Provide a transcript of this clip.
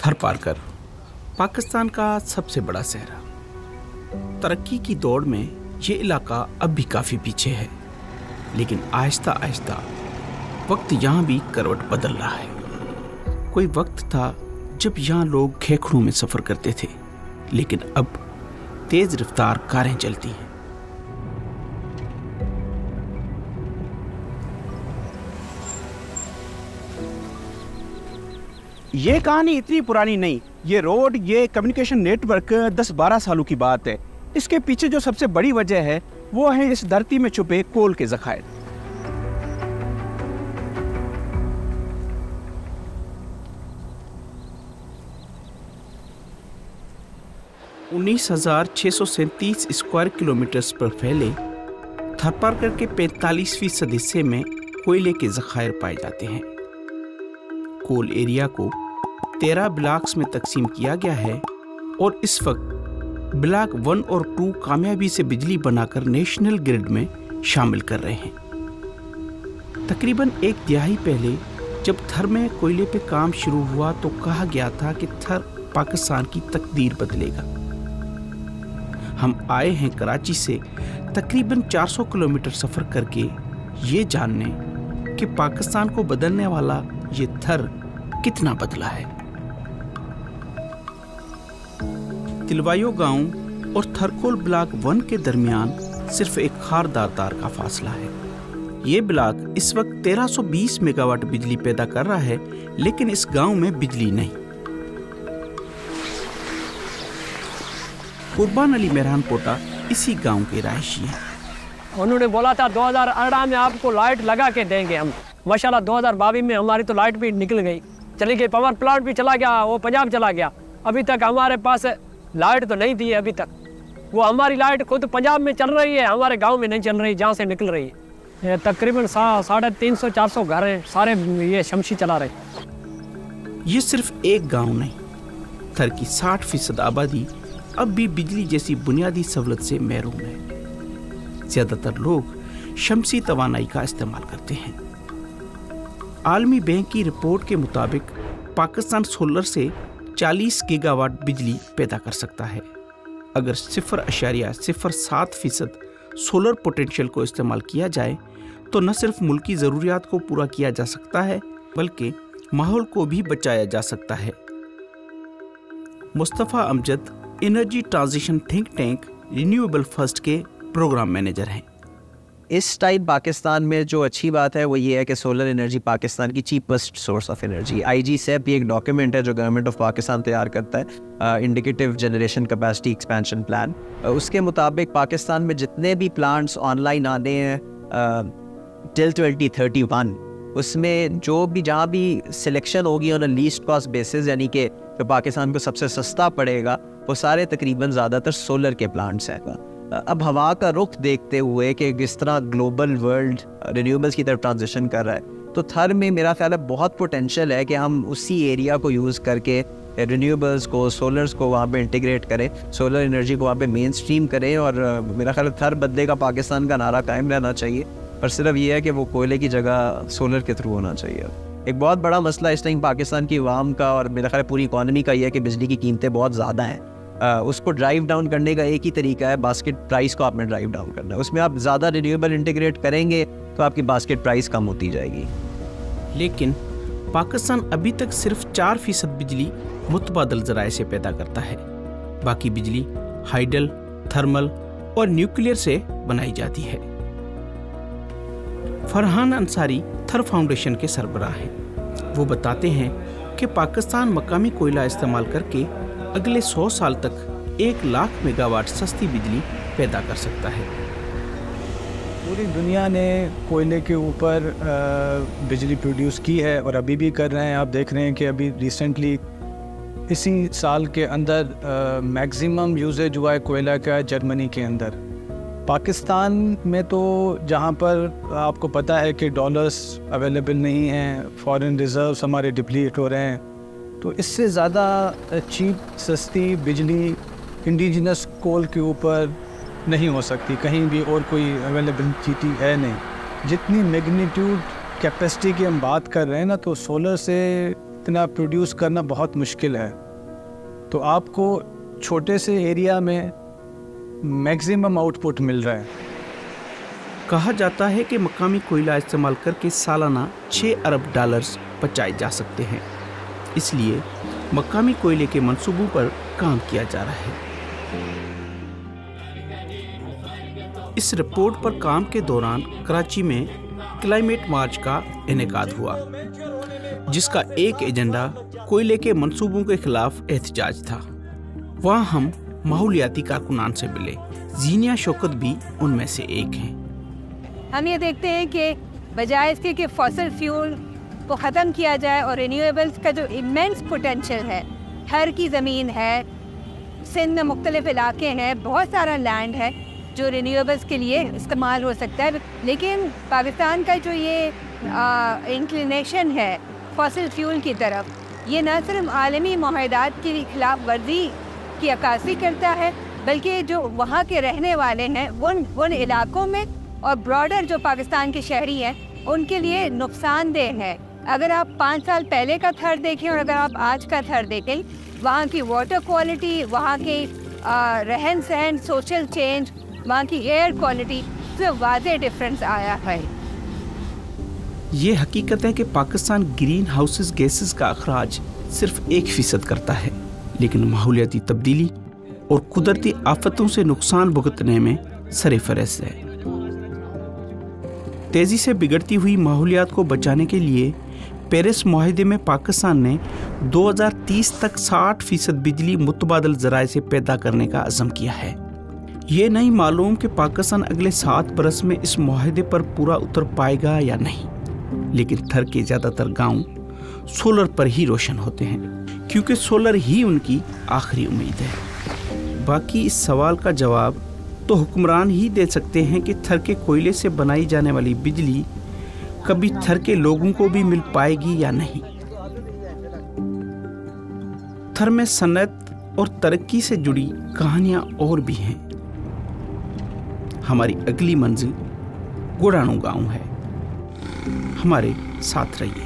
थरपारकर पाकिस्तान का सबसे बड़ा शहर। तरक्की की दौड़ में ये इलाका अब भी काफ़ी पीछे है, लेकिन आहिस्ता आहिस्ता वक्त यहाँ भी करवट बदल रहा है। कोई वक्त था जब यहाँ लोग खेखड़ों में सफ़र करते थे, लेकिन अब तेज़ रफ्तार कारें चलती हैं। ये कहानी इतनी पुरानी नहीं। ये रोड, ये कम्युनिकेशन नेटवर्क 10-12 सालों की बात है। इसके पीछे जो सबसे बड़ी वजह है वो है इस धरती में छुपे कोल के ज़खायर। (19,637 स्क्वायर किलोमीटर पर फैले थरपारकर के 45% हिस्से में कोयले के ज़खायर पाए जाते हैं। कोल एरिया को 13 ब्लॉक्स में तकसीम किया गया है और इस वक्त ब्लॉक 1 और 2 कामयाबी से बिजली बनाकर नेशनल ग्रिड में शामिल कर रहे हैं। तकरीबन एक दिहाई पहले जब थर में कोयले पे काम शुरू हुआ तो कहा गया था कि थर पाकिस्तान की तकदीर बदलेगा। हम आए हैं कराची से तकरीबन 400 किलोमीटर सफ़र करके ये जानने कि पाकिस्तान को बदलने वाला ये थर कितना बदला है। तिलवायो गांव और थरकोल ब्लॉक 1 के दरमियान सिर्फ एक खारदार तार का फासला है। ये ब्लॉक इस वक्त 1320 मेगावाट बिजली पैदा कर रहा है, लेकिन इस गांव में बिजली नहीं। कुर्बान अली मेहरान पोटा इसी गांव के रहायशी हैं। उन्होंने बोला था 2018 में आपको लाइट लगा के देंगे हम। माशाल्लाह 2022 में हमारी तो लाइट भी निकल गई, चली गई। पावर प्लांट भी चला गया, वो पंजाब चला गया। अभी तक हमारे पास लाइट तो नहीं दी है अभी तक। वो हमारी लाइट खुद पंजाब में चल रही है, हमारे गांव में नहीं चल रही, जहाँ से निकल रही है। तकरीबन 350-400 घर हैं, सारे ये शमशी चला रहे। ये सिर्फ एक गांव नहीं, थर की 60% आबादी अब भी बिजली जैसी बुनियादी सहूलत से महरूम है। ज़्यादातर लोग शमसी तवानाई का इस्तेमाल करते हैं। आलमी बैंक की रिपोर्ट के मुताबिक पाकिस्तान सोलर से 40 गीगावाट बिजली पैदा कर सकता है। अगर 0.07% सोलर पोटेंशियल को इस्तेमाल किया जाए तो न सिर्फ मुल्की ज़रूरियात को पूरा किया जा सकता है, बल्कि माहौल को भी बचाया जा सकता है। Mustafa Amjad energy transition think tank renewable first के प्रोग्राम मैनेजर हैं। इस टाइम पाकिस्तान में जो अच्छी बात है वो ये है कि सोलर एनर्जी पाकिस्तान की cheapest source of energy. IGCEP एक डॉक्यूमेंट है जो गवर्नमेंट ऑफ पाकिस्तान तैयार करता है, indicative generation capacity expansion plan. उसके मुताबिक पाकिस्तान में जितने भी प्लांट्स ऑनलाइन आने हैं टिल 2031, उसमें जो भी जहाँ भी सिलेक्शन होगी on a least cost basis, यानी कि जो पाकिस्तान को सबसे सस्ता पड़ेगा, वो सारे तकरीबन ज़्यादातर सोलर के प्लांट्स हैं। अब हवा का रुख देखते हुए कि किस तरह ग्लोबल वर्ल्ड रिन्यूएबल्स की तरफ ट्रांजिशन कर रहा है, तो थर में मेरा ख्याल है बहुत पोटेंशियल है कि हम उसी एरिया को यूज़ करके रिन्यूएबल्स को, सोलर्स को वहाँ पे इंटीग्रेट करें, सोलर एनर्जी को वहाँ पे मेन स्ट्रीम करें। और मेरा ख्याल है थर बदलेगा पाकिस्तान का नारा कायम रहना चाहिए, पर सिर्फ ये है कि वो कोयले की जगह सोलर के थ्रू होना चाहिए। एक बहुत बड़ा मसला इस टाइम पाकिस्तान की आवाम का और मेरा ख्याल है पूरी इकॉनमी का ये है कि बिजली की कीमतें बहुत ज़्यादा हैं। उसको ड्राइव डाउन करने का एक ही तरीका है, बास्केट प्राइस को आपने ड्राइव डाउन करना है। उसमें आप ज़्यादा रिन्यूएबल इंटीग्रेट करेंगे तो आपकी बास्केट प्राइस कम होती जाएगी। लेकिन पाकिस्तान अभी तक सिर्फ 4% बिजली मुतबादल ज़राए से पैदा करता है। बाकी बिजली हाइडल, थर्मल और न्यूक्लियर से बनाई जाती है। फरहान अंसारी थर फाउंडेशन के सरबराह हैं। वो बताते हैं कि पाकिस्तान मकामी कोयला इस्तेमाल करके अगले 100 साल तक 1 लाख मेगावाट सस्ती बिजली पैदा कर सकता है। पूरी दुनिया ने कोयले के ऊपर बिजली प्रोड्यूस की है और अभी भी कर रहे हैं। आप देख रहे हैं कि अभी रिसेंटली इसी साल के अंदर मैक्सिमम यूजेज हुआ है कोयला का जर्मनी के अंदर। पाकिस्तान में तो जहाँ पर आपको पता है कि डॉलर्स अवेलेबल नहीं हैं, फॉरेन रिजर्व्स हमारे डिप्लीट हो रहे हैं, तो इससे ज़्यादा चीप सस्ती बिजली इंडिजिनस कोल के ऊपर नहीं हो सकती। कहीं भी और कोई अवेलेबिलिटी है नहीं। जितनी मैग्नीट्यूड कैपेसिटी की हम बात कर रहे हैं ना, तो सोलर से इतना प्रोड्यूस करना बहुत मुश्किल है, तो आपको छोटे से एरिया में मैक्सिमम आउटपुट मिल रहा है। कहा जाता है कि मकामी कोयला इस्तेमाल करके सालाना 6 अरब डॉलर्स बचाए जा सकते हैं। इसलिए मकामी कोयले के मंसूबों पर काम किया जा रहा है। इस रिपोर्ट पर काम के दौरान कराची में क्लाइमेट मार्च का इनेकाद हुआ, जिसका एक एजेंडा कोयले के मंसूबों के खिलाफ एहतजाज था। वहाँ हम माहौलियाती कारकुनान से मिले। जीनिया शौकत भी उनमें से एक हैं। हम ये देखते हैं कि बजाय इसके कि फॉसिल फ्यूल को ख़त्म किया जाए और रिन्यूएबल्स का जो इमेंस पोटेंशियल है, हर की ज़मीन है, सिंध में मुख्तलिफ इलाके हैं, बहुत सारा लैंड है जो रिन्यूएबल्स के लिए इस्तेमाल हो सकता है। लेकिन पाकिस्तान का जो ये इंक्लिनेशन है फॉसिल फ्यूल की तरफ, ये न सिर्फ आलमी माहदात की खिलाफ वर्जी की अक्कासी करता है, बल्कि जो वहाँ के रहने वाले हैं उन इलाकों में और ब्रॉडर जो पाकिस्तान के शहरी हैं उनके लिए नुकसानदेह है। अगर आप 5 साल पहले का थर देखें और अगर आप आज का थर देखें, वहाँ की वाटर क्वालिटी, वहाँ के रहन सहन, सोशल चेंज, वहाँ की एयर क्वालिटी से वाज़ेह डिफरेंस आया है। ये हकीकत है कि पाकिस्तान ग्रीन हाउसेस गैसेस का अखराज सिर्फ 1% करता है, लेकिन माहौलियाती तब्दीली और कुदरती आफतों से नुकसान भुगतने में सरफहरिस्त है। तेजी से बिगड़ती हुई माहौलियात को बचाने के लिए पेरिस मुआहदे में पाकिस्तान ने 2030 तक 60% बिजली मुतबादल ज़राए से पैदा करने का अज़म किया है। ये नहीं मालूम कि पाकिस्तान अगले 7 बरस में इस मुआहदे पर पूरा उतर पाएगा या नहीं, लेकिन थर के ज़्यादातर गांव सोलर पर ही रोशन होते हैं, क्योंकि सोलर ही उनकी आखिरी उम्मीद है। बाकी इस सवाल का जवाब तो हुक्मरान ही दे सकते हैं कि थर के कोयले से बनाई जाने वाली बिजली कभी थर के लोगों को भी मिल पाएगी या नहीं। थर में सनत और तरक्की से जुड़ी कहानियां और भी हैं। हमारी अगली मंजिल गुड़ाणू गांव है। हमारे साथ रहिए।